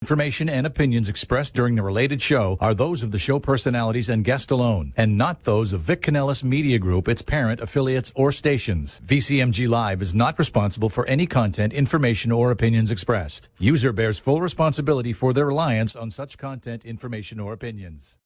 Information and opinions expressed during the related show are those of the show personalities and guest alone, and not those of Vic Canellis Media Group, its parent, affiliates, or stations. VCMG Live is not responsible for any content, information, or opinions expressed. User bears full responsibility for their reliance on such content, information, or opinions.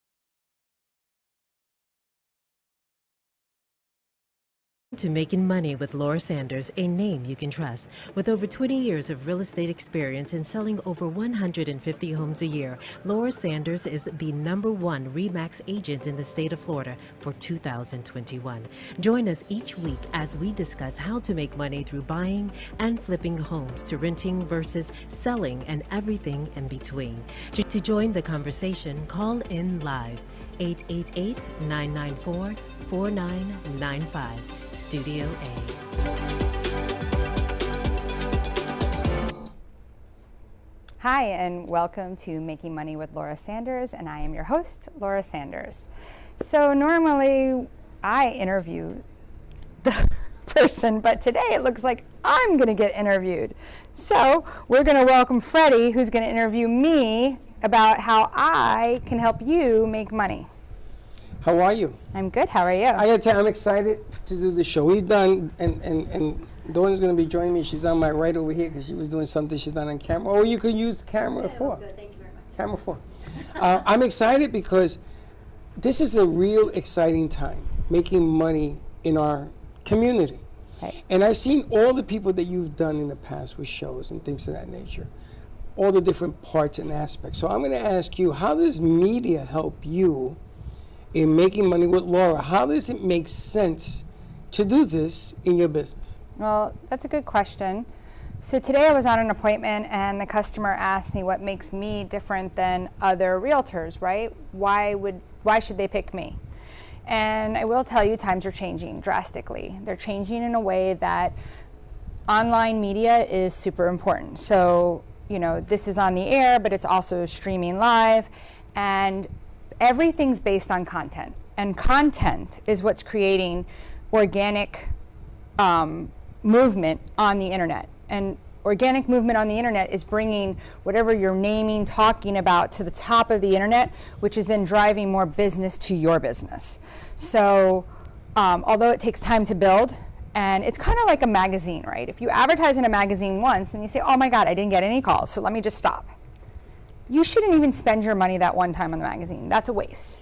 To Making Money with Laura Sanders, a name you can trust. With over 20 years of real estate experience and selling over 150 homes a year, Laura Sanders is the #1 Remax agent in the state of Florida for 2021. Join us each week as we discuss how to make money through buying and flipping homes, to renting versus selling, and everything in between. To join the conversation, call in live. 888-994-4995, Studio A. Hi, and welcome to Making Money with Laura Sanders, and I am your host, Laura Sanders. So normally I interview the person, but today it looks like I'm going to get interviewed. So we're going to welcome Freddy, who's going to interview me about how I can help you make money. How are you? I'm good. How are you? I gotta tell you, I'm excited to do the show. We've done, and Dawn's gonna be joining me. She's on my right over here because she was doing something she's not on camera. Or you can use camera 4. Good. Thank you very much. Camera 4. I'm excited because this is a real exciting time, making money in our community. Right. And I've seen all the people that you've done in the past with shows and things of that nature, all the different parts and aspects. So I'm going to ask you, how does media help you in making money with Laura? How does it make sense to do this in your business? Well, that's a good question. So today I was on an appointment and the customer asked me what makes me different than other realtors, right? Why should they pick me? And I will tell you, times are changing drastically. They're changing in a way that online media is super important. So, you know, this is on the air, but it's also streaming live, and everything's based on content. And content is what's creating organic movement on the internet. And organic movement on the internet is bringing whatever you're naming, talking about to the top of the internet, which is then driving more business to your business. So although it takes time to build, and it's kind of like a magazine, right? If you advertise in a magazine once and you say, oh my God, I didn't get any calls, so let me just stop. You shouldn't even spend your money that one time on the magazine. That's a waste.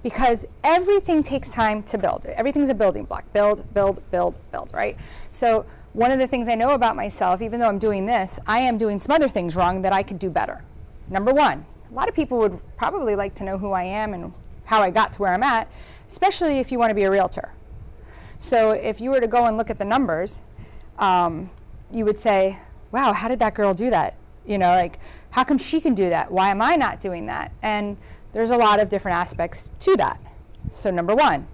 Because everything takes time to build. Everything's a building block. Build, build, build, build, right? So one of the things I know about myself, even though I'm doing this, I am doing some other things wrong that I could do better. Number one, a lot of people would probably like to know who I am and how I got to where I'm at, especially if you want to be a realtor. So if you were to go and look at the numbers, you would say, wow, how did that girl do that? You know, like, how come she can do that? Why am I not doing that? And there's a lot of different aspects to that. So number one,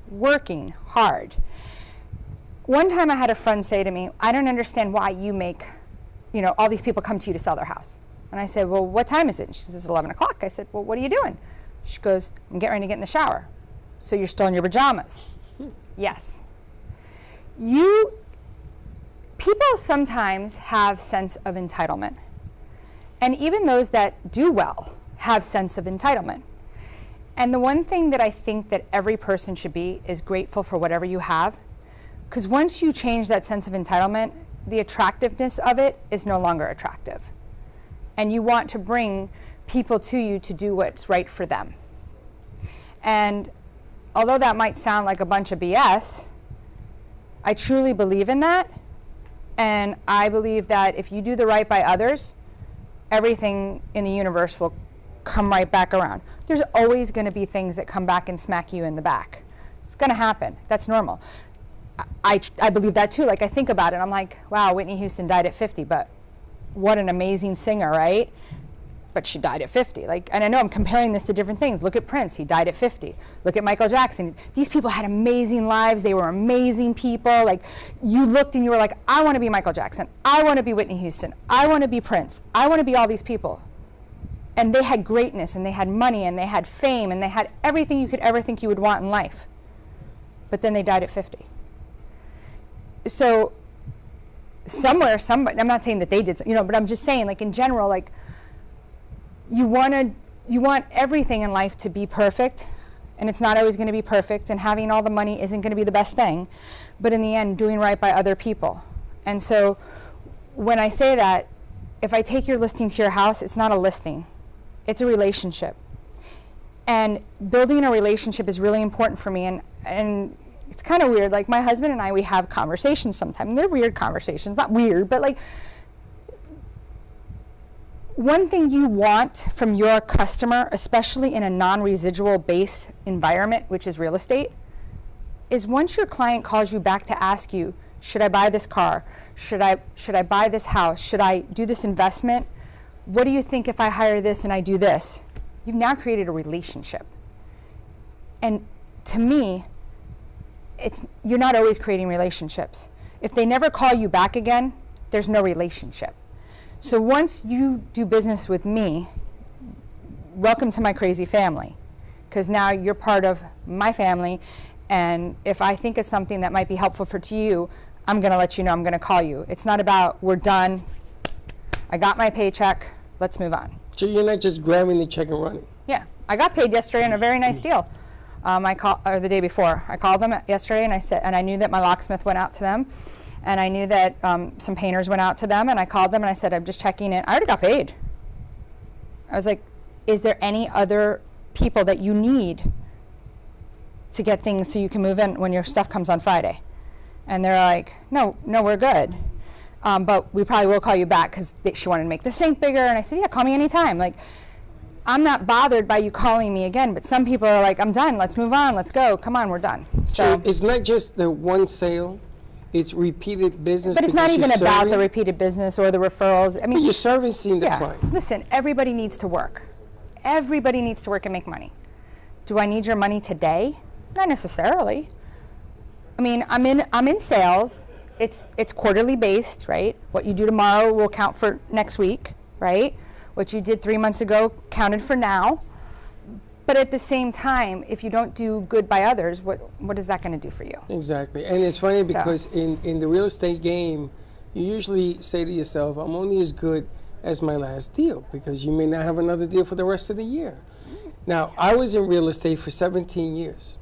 working hard. One time I had a friend say to me, I don't understand why you make, you know, all these people come to you to sell their house. And I said, well, what time is it? And she says, it's 11 o'clock. I said, well, what are you doing? She goes, I'm getting ready to get in the shower. So you're still in your pajamas? Yes. People sometimes have sense of entitlement. And even those that do well have sense of entitlement. And the one thing that I think that every person should be is grateful for whatever you have. Because once you change that sense of entitlement, the attractiveness of it is no longer attractive. And you want to bring people to you to do what's right for them. And although that might sound like a bunch of BS, I truly believe in that. And I believe that if you do the right by others, everything in the universe will come right back around. There's always going to be things that come back and smack you in the back. It's going to happen. That's normal. I believe that too. Like, I think about it, I'm like, wow, Whitney Houston died at 50, but what an amazing singer, right? But she died at 50. Like, and I know I'm comparing this to different things. Look at Prince, he died at 50. Look at Michael Jackson. These people had amazing lives. They were amazing people. Like, you looked and you were like, I want to be Michael Jackson. I want to be Whitney Houston. I want to be Prince. I want to be all these people. And they had greatness, and they had money, and they had fame, and they had everything you could ever think you would want in life. But then they died at 50. So somewhere, somebody, I'm not saying that they did, you know, but I'm just saying, like, in general, like, you want everything in life to be perfect, and it's not always going to be perfect, and having all the money isn't going to be the best thing, but in the end, doing right by other people. And so when I say that, if I take your listing to your house, it's not a listing, it's a relationship. And building a relationship is really important for me, and it's kind of weird. Like, my husband and I, we have conversations sometimes. They're weird conversations, not weird, but like, one thing you want from your customer, especially in a non-residual base environment, which is real estate, is once your client calls you back to ask you, should I buy this car? Should I buy this house? Should I do this investment? What do you think if I hire this and I do this? You've now created a relationship. And to me, you're not always creating relationships. If they never call you back again, there's no relationship. So once you do business with me, welcome to my crazy family, because now you're part of my family, and if I think of something that might be helpful to you, I'm going to let you know, I'm going to call you. It's not about, we're done, I got my paycheck, let's move on. So you're not just grabbing the check and running? Yeah, I got paid yesterday on a very nice deal. Or the day before. I called them yesterday, and I knew that my locksmith went out to them, and I knew that some painters went out to them, and I called them and I said, I'm just checking in. I already got paid. I was like, is there any other people that you need to get things so you can move in when your stuff comes on Friday? And they're like, no, we're good. But we probably will call you back, because she wanted to make the sink bigger. And I said, yeah, call me anytime. Like, I'm not bothered by you calling me again, but some people are like, I'm done, let's move on, let's go, come on, we're done. So it's not just the one sale, it's repeated business. But it's not even about the repeated business or the referrals. I mean, but you're servicing the client. Listen, everybody needs to work. Everybody needs to work and make money. Do I need your money today? Not necessarily. I mean, I'm in sales. It's quarterly based, right? What you do tomorrow will count for next week, right? What you did 3 months ago counted for now. But at the same time, if you don't do good by others, what is that going to do for you? Exactly. And it's funny because in the real estate game, you usually say to yourself, I'm only as good as my last deal, because you may not have another deal for the rest of the year. Now, I was in real estate for 17 years.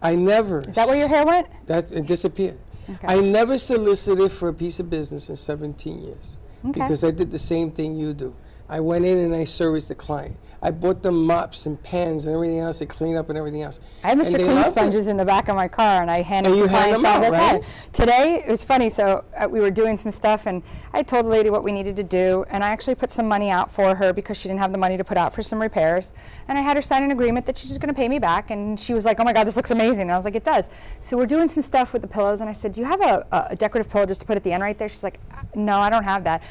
I never... Is that where your hair went? It disappeared. Okay. I never solicited for a piece of business in 17 years. Okay. Because I did the same thing you do. I went in and I serviced the client. I bought them mops and pans and everything else to clean up and everything else. I have Mr. Clean sponges in the back of my car, and I hand them to clients all the time. Today, it was funny, so we were doing some stuff, and I told the lady what we needed to do, and I actually put some money out for her because she didn't have the money to put out for some repairs, and I had her sign an agreement that she's just going to pay me back, and she was like, oh my God, this looks amazing. And I was like, it does. So we're doing some stuff with the pillows, and I said, do you have a decorative pillow just to put at the end right there? She's like, no, I don't have that.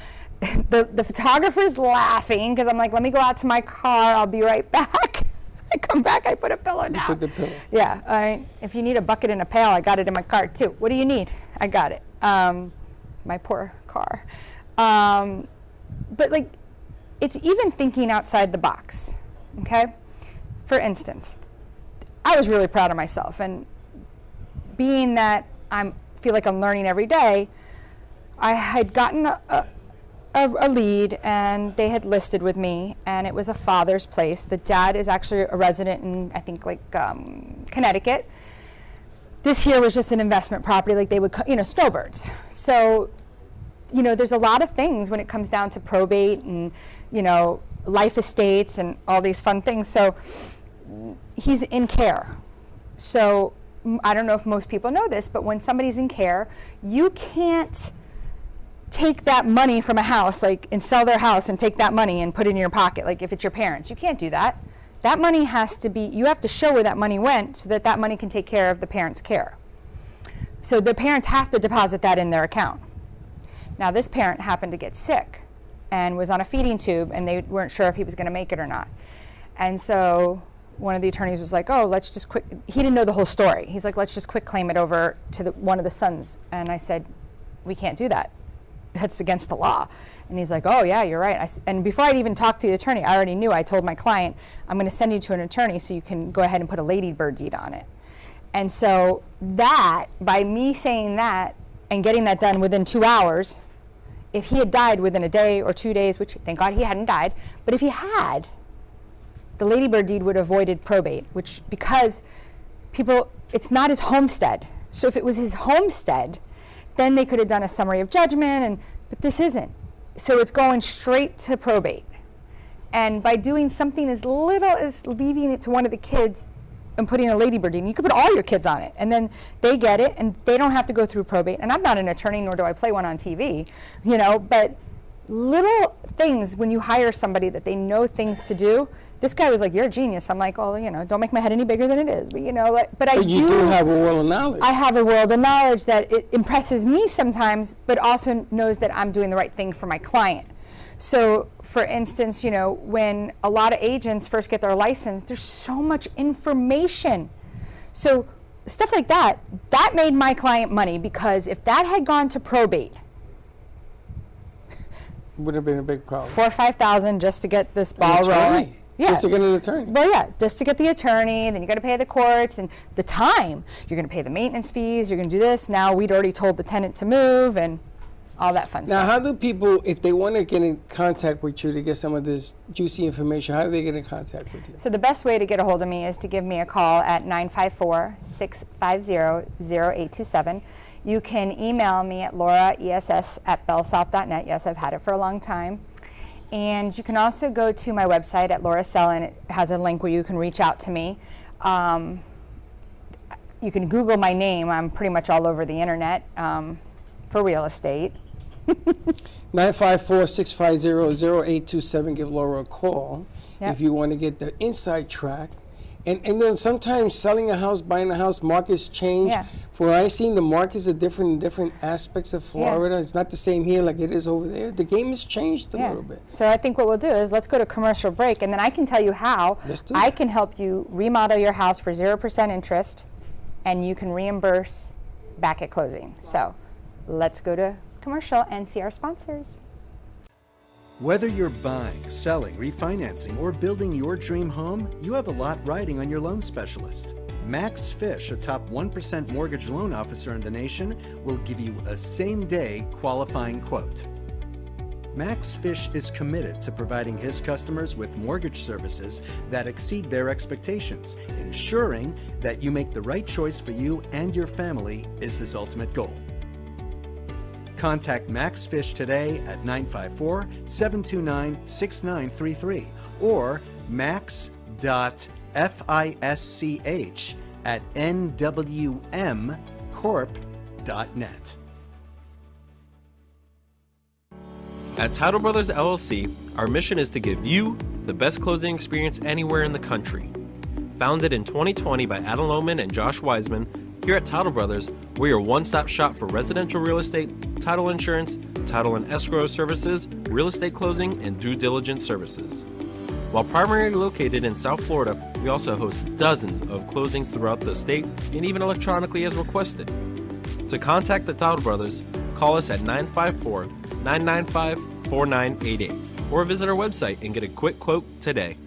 The photographer's laughing because I'm like, let me go out to my car, I'll be right back. I come back, I put a pillow down. You put the pillow. Yeah, all right. If you need a bucket and a pail, I got it in my car too. What do you need? I got it. My poor car. But like, it's even thinking outside the box, okay? For instance, I was really proud of myself, and being that I feel like I'm learning every day, I had gotten a lead, and they had listed with me, and it was a father's place. The dad is actually a resident in, I think, like Connecticut. This here was just an investment property, like they would, snowbirds. So, there's a lot of things when it comes down to probate and, life estates and all these fun things. So he's in care. So I don't know if most people know this, but when somebody's in care, you can't take that money from a house, and sell their house and take that money and put it in your pocket, like if it's your parents. You can't do that. That money has to be, you have to show where that money went so that money can take care of the parents' care. So the parents have to deposit that in their account. Now, this parent happened to get sick and was on a feeding tube, and they weren't sure if he was going to make it or not. And so one of the attorneys was like, oh, let's just he didn't know the whole story. He's like, let's just quick claim it over to one of the sons. And I said, we can't do that. That's against the law. And he's like, oh yeah, you're right. And before I'd even talked to the attorney, I already knew. I told my client, I'm going to send you to an attorney so you can go ahead and put a ladybird deed on it. And so that, by me saying that and getting that done within 2 hours, if he had died within a day or 2 days, which thank God he hadn't died, but if he had, the ladybird deed would have avoided probate, which because it's not his homestead. So if it was his homestead, then they could have done a summary of judgment, but this isn't. So it's going straight to probate. And by doing something as little as leaving it to one of the kids and putting a ladybird deed, you could put all your kids on it, and then they get it, and they don't have to go through probate. And I'm not an attorney, nor do I play one on TV, but little things when you hire somebody that they know things to do. This guy was like, "You're a genius." I'm like, "Oh, don't make my head any bigger than it is." But you do have a world of knowledge. I have a world of knowledge that it impresses me sometimes, but also knows that I'm doing the right thing for my client. So, for instance, when a lot of agents first get their license, there's so much information. So, stuff like that made my client money, because if that had gone to probate, would have been a big problem. $4,000 or $5,000 just to get this ball rolling. Yeah. Just to get an attorney. Well, yeah, just to get the attorney, then you got to pay the courts and the time. You're going to pay the maintenance fees. You're going to do this. Now we'd already told the tenant to move and all that fun stuff. Now, how do people, if they want to get in contact with you to get some of this juicy information, how do they get in contact with you? So the best way to get a hold of me is to give me a call at 954-650-0827. You can email me at lauraess@bellsouth.net. Yes, I've had it for a long time. And you can also go to my website at lauraess, and it has a link where you can reach out to me. You can Google my name. I'm pretty much all over the internet for real estate. 954-650-0827. Give Laura a call if you want to get the inside track. And then sometimes selling a house, buying a house, markets change. Yeah. For what I've seen, the markets are different in different aspects of Florida. It's not the same here like it is over there. The game has changed a little bit. So I think what we'll do is let's go to commercial break, and then I can tell you how I can help you remodel your house for 0% interest, and you can reimburse back at closing. So let's go to commercial and see our sponsors. Whether you're buying, selling, refinancing, or building your dream home, you have a lot riding on your loan specialist. Max Fish, a top 1% mortgage loan officer in the nation, will give you a same-day qualifying quote. Max Fish is committed to providing his customers with mortgage services that exceed their expectations. Ensuring that you make the right choice for you and your family is his ultimate goal. Contact Max Fish today at 954-729-6933 or max.fisch@nwmcorp.net. At Title Brothers LLC, our mission is to give you the best closing experience anywhere in the country. Founded in 2020 by Adam Lohman and Josh Wiseman, here at Title Brothers, we're your one-stop shop for residential real estate, title insurance, title and escrow services, real estate closing, and due diligence services. While primarily located in South Florida, we also host dozens of closings throughout the state and even electronically as requested. To contact the Title Brothers, call us at 954-995-4988 or visit our website and get a quick quote today.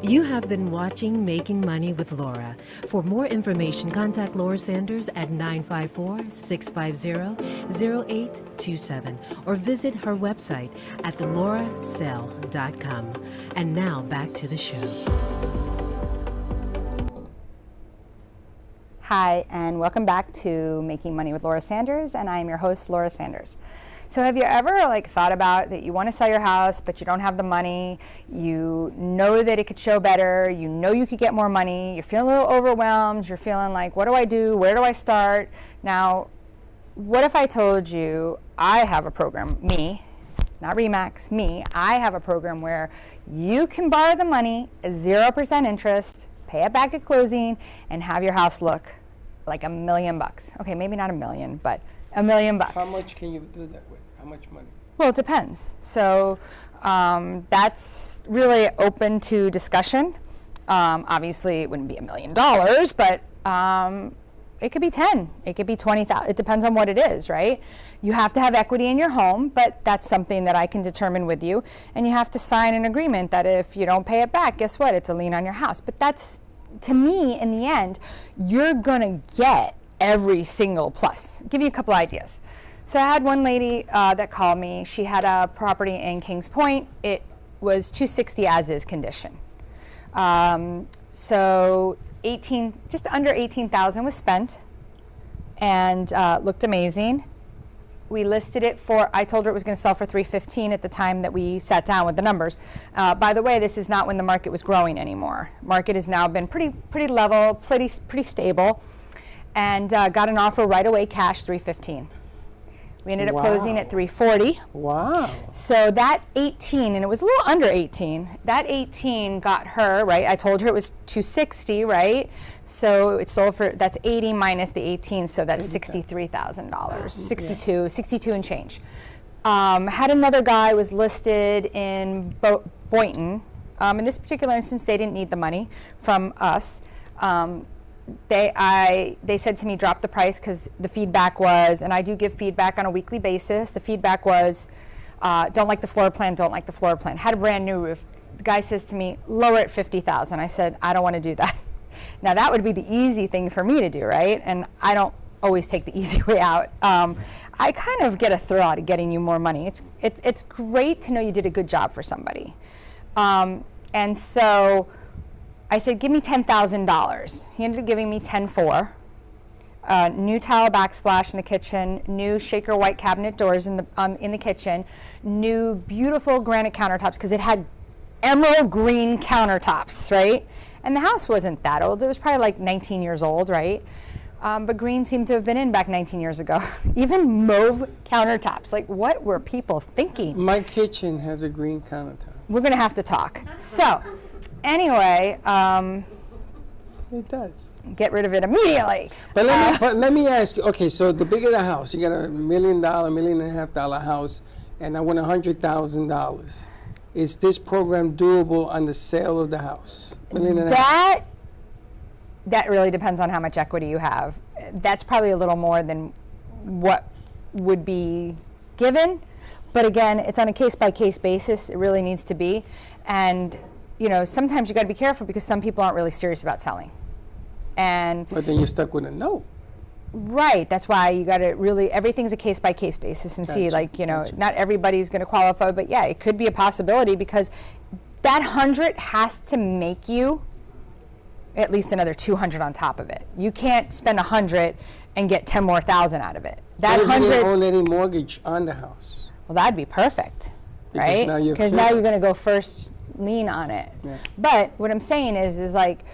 You have been watching Making Money with Laura. For more information, contact Laura Sanders at 954-650-0827 or visit her website at lauraess.com. And now back to the show. Hi, and welcome back to Making Money with Laura Sanders, and I am your host, Laura Sanders. So have you ever thought about that you want to sell your house, but you don't have the money, you know that it could show better, you know you could get more money, you're feeling a little overwhelmed, you're feeling like, what do I do, where do I start? Now, what if I told you I have a program, me, not Remax, me, I have a program where you can borrow the money at 0% interest, pay it back at closing, and have your house look like $1 million. Okay, maybe not $1 million, but $1 million. How much can you do that with? How much money? Well, it depends. So that's really open to discussion. Obviously, it wouldn't be $1 million, but it could be 10. It could be 20,000. It depends on what it is, right? You have to have equity in your home, but that's something that I can determine with you. And you have to sign an agreement that if you don't pay it back, guess what? It's a lien on your house. But that's, to me, in the end, you're gonna get every single plus. I'll give you a couple ideas. So I had one lady that called me. She had a property in Kings Point. It was 260 as is condition. So just under 18,000 was spent, and looked amazing. We listed it for, I told her it was going to sell for $315 at the time that we sat down with the numbers. By the way, this is not when the market was growing anymore. Market has now been pretty level, pretty stable, and got an offer right away, cash, $315. We ended up closing at $340. Wow. So that 18, and it was a little under 18, that 18 got her, right? I told her it was 260, right? So it sold for, that's 80 minus the 18, so that's $63,000, 62 and change. Had another guy was listed in Boynton. In this particular instance, they didn't need the money from us. They said to me, drop the price, because the feedback was, and I do give feedback on a weekly basis, the feedback was, don't like the floor plan, don't like the floor plan. Had a brand new roof. The guy says to me, lower it $50,000. I said, I don't want to do that. Now that would be the easy thing for me to do, right? And I don't always take the easy way out. I kind of get a thrill out of getting you more money. It's great to know you did a good job for somebody. And so I said, give me $10,000. He ended up giving me $10,400. New tile backsplash in the kitchen, new shaker white cabinet doors in the kitchen, new beautiful granite countertops, because it had emerald green countertops, right? And the house wasn't that old. It was probably like 19 years old, right? But green seemed to have been in back 19 years ago. Even mauve countertops. Like, what were people thinking? My kitchen has a green countertop. We're going to have to talk. So, anyway, it does. Get rid of it immediately. But let me ask you. Okay, so the bigger the house, you got $1 million, $1.5 million house, and I want $100,000. Is this program doable on the sale of the house? That really depends on how much equity you have. That's probably a little more than what would be given. But again, it's on a case-by-case basis. It really needs to be. And you know, sometimes you got to be careful, because some people aren't really serious about selling. But then you're stuck with a no. Right. That's why you got to really, everything's a case-by-case basis, and see, like, you know, not everybody's going to qualify, but yeah, it could be a possibility, because that 100 has to make you at least another 200 on top of it. You can't spend 100 and get 10 more thousand out of it. That 100. You didn't own any mortgage on the house. Well, that'd be perfect, right? Because now you're going to go first lien on it. Yeah. But what I'm saying is like,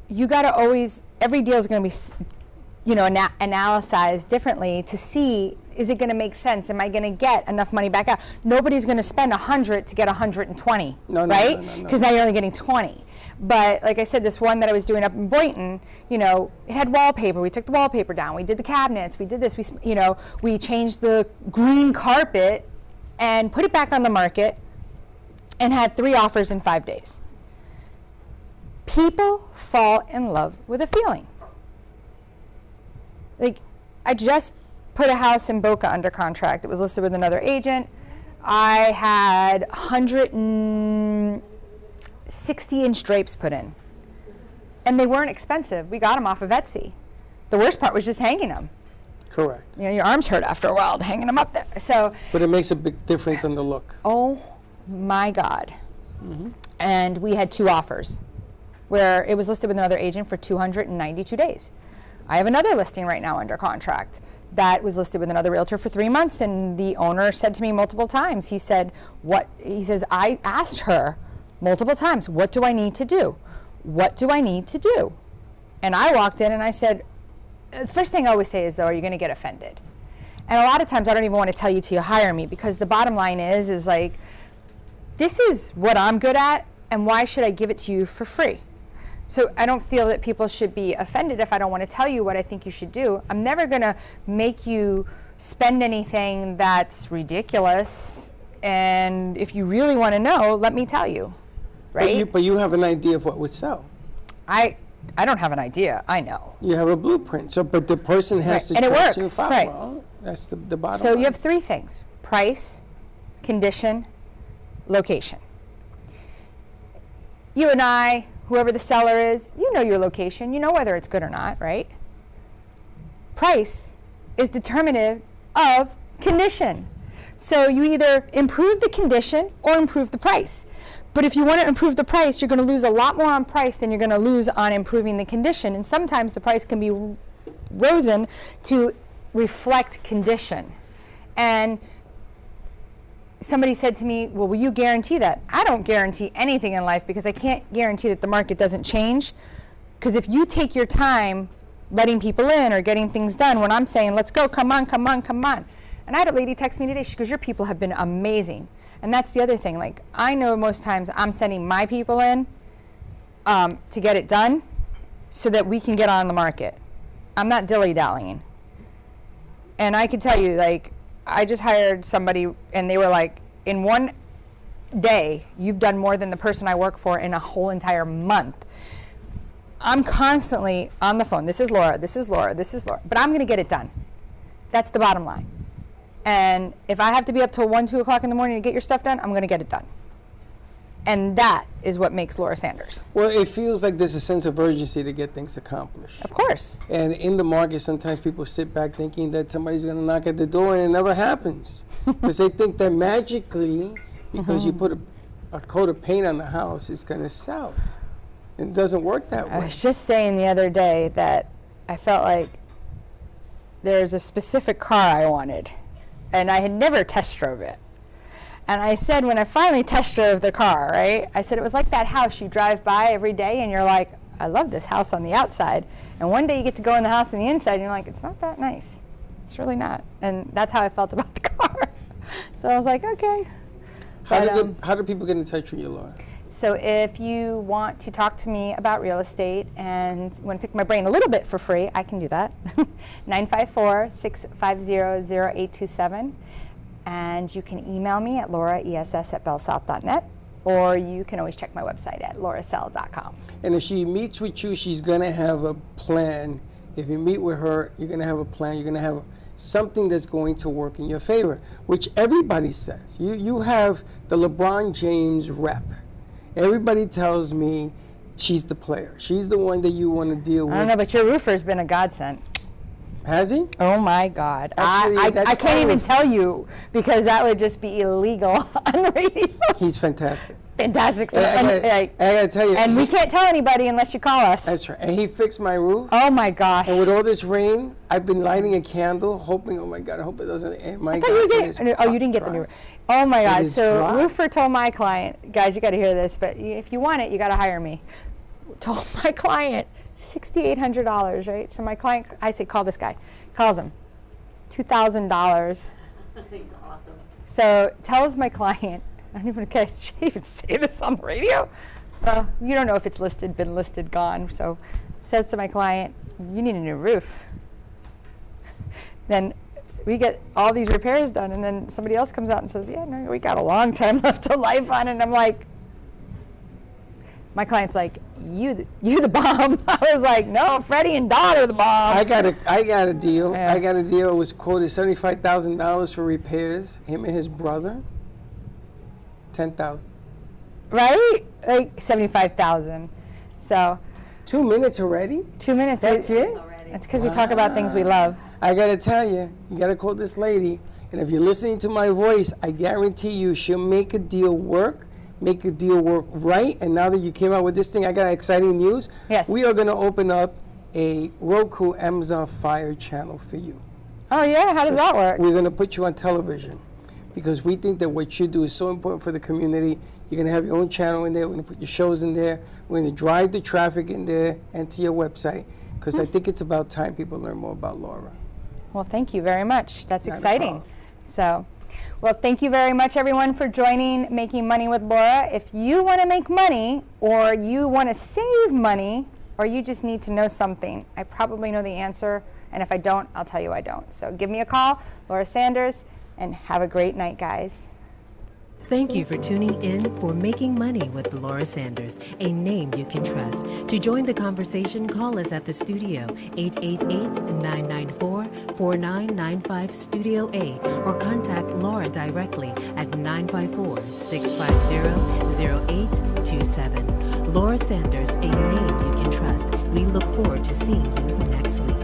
you got to always, every deal is going to be, you know, analyzed differently to see, is it going to make sense? Am I going to get enough money back out? Nobody's going to spend 100 to get 120, right? Because now you're only getting 20. But like I said, this one that I was doing up in Boynton, you know, it had wallpaper. We took the wallpaper down. We did the cabinets. We did this. We changed the green carpet and put it back on the market, and had 3 offers in 5 days. People fall in love with a feeling. Like, I just put a house in Boca under contract. It was listed with another agent. I had 160-inch drapes put in. And they weren't expensive. We got them off of Etsy. The worst part was just hanging them. Correct. You know, your arms hurt after a while hanging them up there. But it makes a big difference on the look. Oh my God. Mm-hmm. And we had 2 offers where it was listed with another agent for 292 days. I have another listing right now under contract that was listed with another realtor for 3 months, and the owner said to me multiple times, he says, I asked her multiple times, what do I need to do? What do I need to do? And I walked in and I said, the first thing I always say is, though, are you going to get offended? And a lot of times I don't even want to tell you till you hire me, because the bottom line is like, this is what I'm good at, and why should I give it to you for free? So I don't feel that people should be offended if I don't want to tell you what I think you should do. I'm never going to make you spend anything that's ridiculous. And if you really want to know, let me tell you, right? But you have an idea of what would sell. I don't have an idea. I know. You have a blueprint. So, but the person has to and it trust works, you. right? Well, that's the bottom So line. you have 3 things: price, condition, location. You and I, whoever the seller is, you know your location. You know whether it's good or not, right? price is determinative of condition. So you either improve the condition or improve the price. But if you want to improve the price, you're going to lose a lot more on price than you're going to lose on improving the condition. And sometimes the price can be risen to reflect condition. And somebody said to me, well, will you guarantee that? I don't guarantee anything in life because I can't guarantee that the market doesn't change. Because if you take your time letting people in or getting things done, when I'm saying, let's go, come on, come on, come on. And I had a lady text me today, she goes, your people have been amazing. And that's the other thing, like I know most times I'm sending my people in to get it done so that we can get on the market. I'm not dilly-dallying. And I can tell you, like, I just hired somebody and they were like, in one day, you've done more than the person I work for in a whole entire month. I'm constantly on the phone. This is Laura, this is Laura, this is Laura. But I'm going to get it done. That's the bottom line. And if I have to be up till 1, 2 o'clock in the morning to get your stuff done, I'm going to get it done. And that is what makes Laura Sanders. Well, it feels like there's a sense of urgency to get things accomplished. Of course. And in the market, sometimes people sit back thinking that somebody's going to knock at the door, and it never happens. Because they think that magically, because you put a coat of paint on the house, it's going to sell. It doesn't work that way. I was just saying the other day that I felt like there's a specific car I wanted, and I had never test drove it. And I said, when I finally test drove the car, right, I said it was like that house you drive by every day and you're like, I love this house on the outside. And one day you get to go in the house on the inside and you're like, it's not that nice. It's really not. And that's how I felt about the car. So I was like, okay. How do people get in touch with you, Laura? So if you want to talk to me about real estate and want to pick my brain a little bit for free, I can do that. 954-650-0827. And you can email me at lauraess@bellsouth.net, or you can always check my website at lauraessell.com. And if she meets with you, she's going to have a plan. If you meet with her, you're going to have a plan. You're going to have something that's going to work in your favor, which everybody says. You have the LeBron James rep. Everybody tells me she's the player. She's the one that you want to deal with. I don't know, but your roofer's been a godsend. Has he? Oh my God. Actually, I can't even tell you because that would just be illegal on radio. He's fantastic. Fantastic. I gotta tell you. And we can't tell anybody unless you call us. That's right. And he fixed my roof. Oh my gosh. And with all this rain, I've been lighting a candle, hoping, oh my God, I hope it doesn't. And my I thought God, you were it getting, is you didn't get the new. Oh my God. is So dry. roofer told my client, guys, you got to hear this, but if you want it, you got to hire me. Told my client $6,800, right? So my client, I say, call this guy. Calls him. $2,000. He's awesome. So tells my client, I don't even, can I even say this on the radio? You don't know if it's listed, been listed, gone. So says to my client, you need a new roof. Then we get all these repairs done, and then somebody else comes out and says, yeah, no, we got a long time left of life on it. And I'm like, my client's like, you the bomb. I was like, no, Freddie and Don are the bomb. I got a deal. Yeah. I got a deal. It was quoted $75,000 for repairs. Him and his brother, $10,000. Right? Like 75,000. So 2 minutes already? 2 minutes. That's it? It's because we talk about things we love. I gotta tell you, you gotta call this lady, and if you're listening to my voice, I guarantee you she'll make a deal work. Make a deal work right. And now that you came out with this thing, I got exciting news. Yes. We are going to open up a Roku Amazon Fire channel for you. Oh yeah, how does that work? We're going to put you on television because we think that what you do is so important for the community. You're going to have your own channel in there. We're going to put your shows in there. We're going to drive the traffic in there and to your website because I think it's about time people learn more about Laura. Well, thank you very much. That's Not a exciting. problem. So, well, thank you very much, everyone, for joining Making Money with Laura. If you want to make money, or you want to save money, or you just need to know something, I probably know the answer. And if I don't, I'll tell you I don't. So give me a call, Laura Sanders, and have a great night, guys. Thank you for tuning in for Making Money with Laura Sanders, a name you can trust. To join the conversation, call us at the studio, 888-994-4995 Studio A, or contact Laura directly at 954-650-0827. Laura Sanders, a name you can trust. We look forward to seeing you next week.